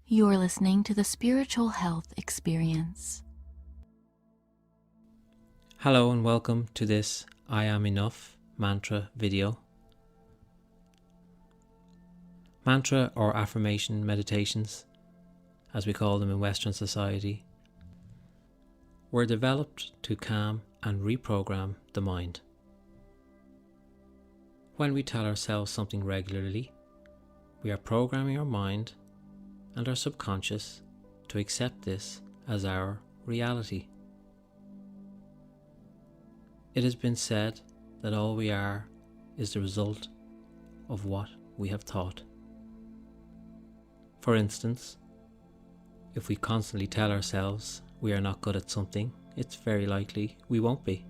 You're listening to the Spiritual Health Experience. Hello and welcome to this I Am Enough mantra video. Mantra or affirmation meditations, as we call them in Western society, were developed to calm and reprogram the mind. When we tell ourselves something regularly, we are programming our mind and our subconscious to accept this as our reality. It has been said that all we are is the result of what we have thought. For instance, if we constantly tell ourselves we are not good at something, it's very likely we won't be,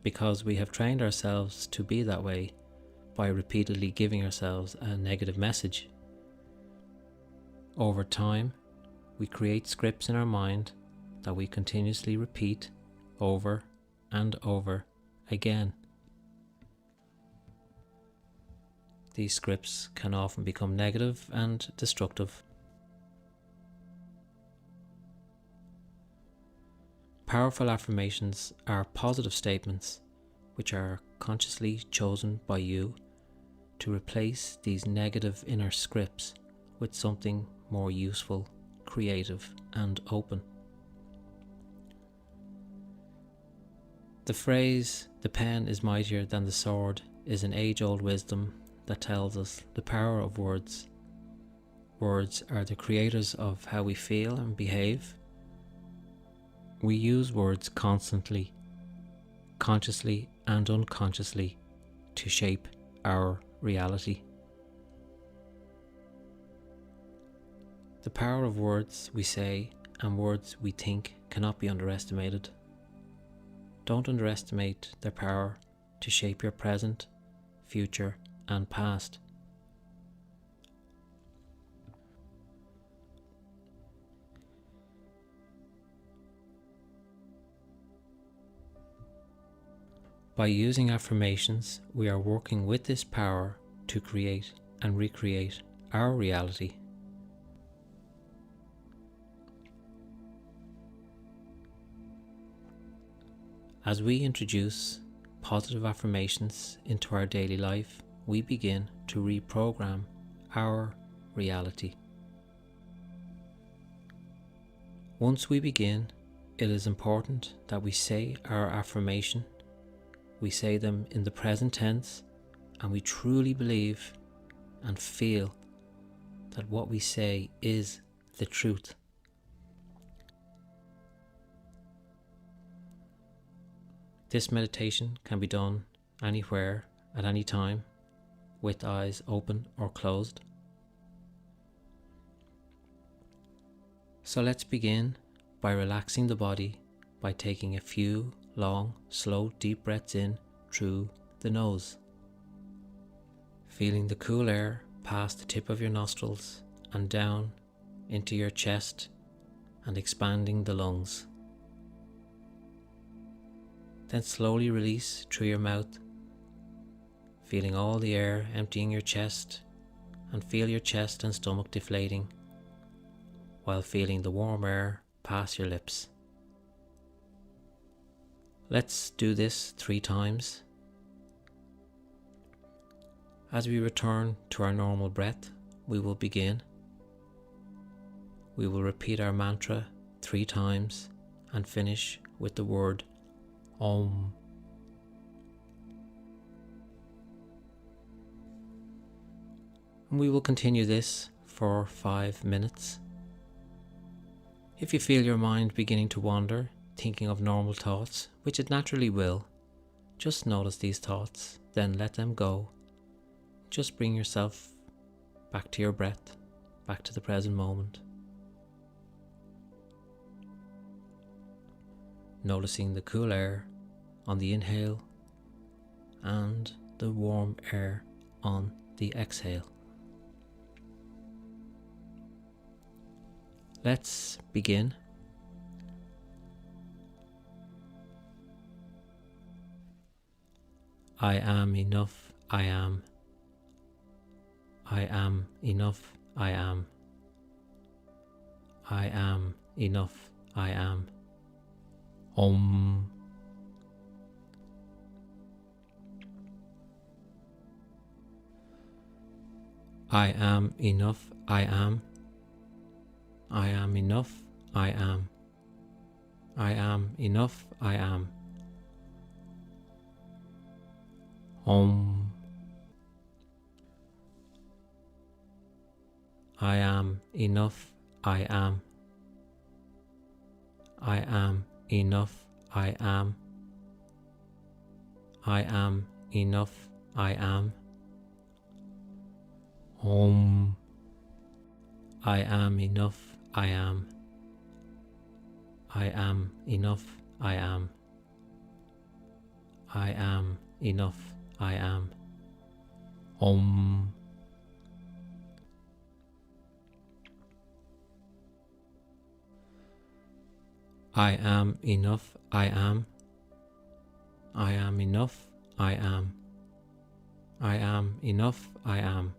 because we have trained ourselves to be that way by repeatedly giving ourselves a negative message. Over time, we create scripts in our mind that we continuously repeat over and over again. These scripts can often become negative and destructive. Powerful affirmations are positive statements which are consciously chosen by you to replace these negative inner scripts with something more useful, creative, and open. The phrase, "the pen is mightier than the sword," is an age-old wisdom that tells us the power of words. Words are the creators of how we feel and behave. We use words constantly, consciously and unconsciously, to shape our reality. The power of words we say and words we think cannot be underestimated. Don't underestimate their power to shape your present, future, and past. By using affirmations, we are working with this power to create and recreate our reality. As we introduce positive affirmations into our daily life, we begin to reprogram our reality. Once we begin, it is important that we say our affirmation. We say them in the present tense, and we truly believe and feel that what we say is the truth. This meditation can be done anywhere, at any time, with eyes open or closed. So let's begin by relaxing the body by taking a few long, slow, deep breaths in through the nose. Feeling the cool air pass the tip of your nostrils and down into your chest and expanding the lungs. Then slowly release through your mouth, feeling all the air emptying your chest, and feel your chest and stomach deflating while feeling the warm air pass your lips. Let's do this 3 times. As we return to our normal breath, we will begin. We will repeat our mantra 3 times and finish with the word Om. And we will continue this for 5 minutes. If you feel your mind beginning to wander, thinking of normal thoughts, which it naturally will, just notice these thoughts, then let them go. Just bring yourself back to your breath, back to the present moment. Noticing the cool air on the inhale and the warm air on the exhale. Let's begin. I am enough, I am. I am enough, I am. I am enough. I am. Om. I am enough. I am. I am enough. I am. I am enough. I am. Om. I am enough. I am. I am enough. I am. I am enough. I am. Om. I am enough. I am. I am enough. I am. I am enough. I am. Om. I am enough. I am. I am enough. I am. I am enough. I am.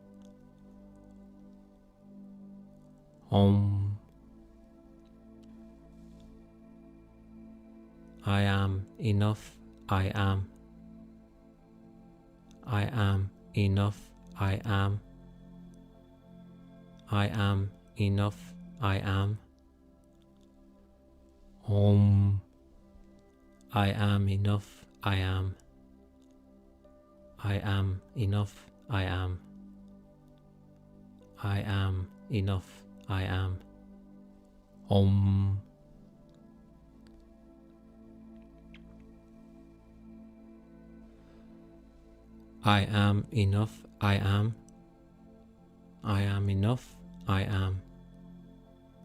Om. I am enough. I am. I am enough. I am. I am enough. I am. Om. I am enough. I am. I am enough. I am. I am enough. I am. Om. I am enough. I am. I am enough. I am.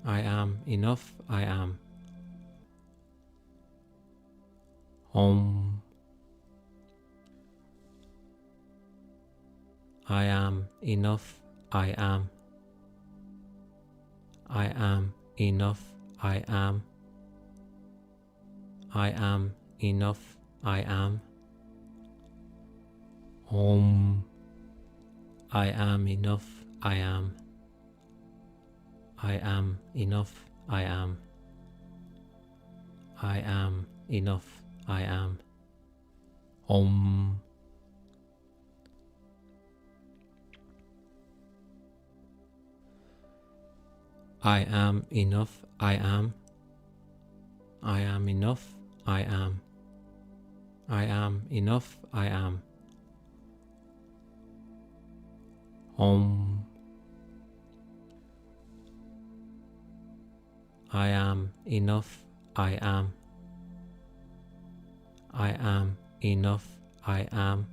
I am enough. I am. Om. I am enough. I am. I am enough. I am. I am enough. I am. Om. I am enough. I am. I am enough. I am. I am enough. I am. Om. I am enough. I am. I am enough. I am. I am enough. I am. Om. I am enough. I am. I am enough. I am.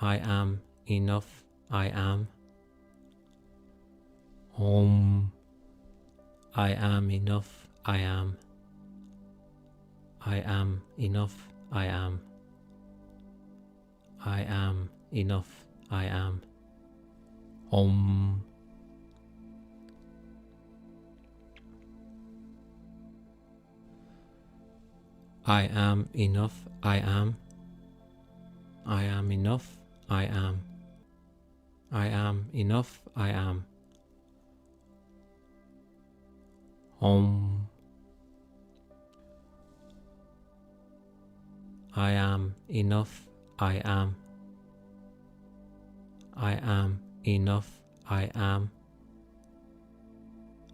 I am enough. I am. Om. I am enough. I am. I am enough. I am. I am enough. I am. Om. I am enough. I am. I am enough. I am. I am enough. I am. Om. I am enough. I am. I am enough. I am.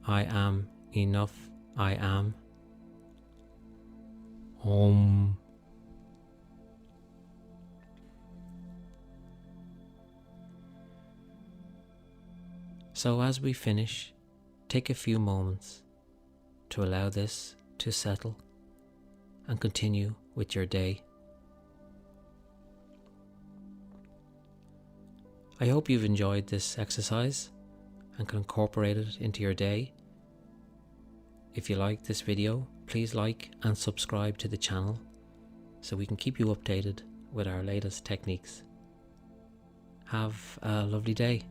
I am enough. I am. Om. So as we finish, take a few moments to allow this to settle and continue with your day. I hope you've enjoyed this exercise and can incorporate it into your day. If you like this video, please like and subscribe to the channel so we can keep you updated with our latest techniques. Have a lovely day.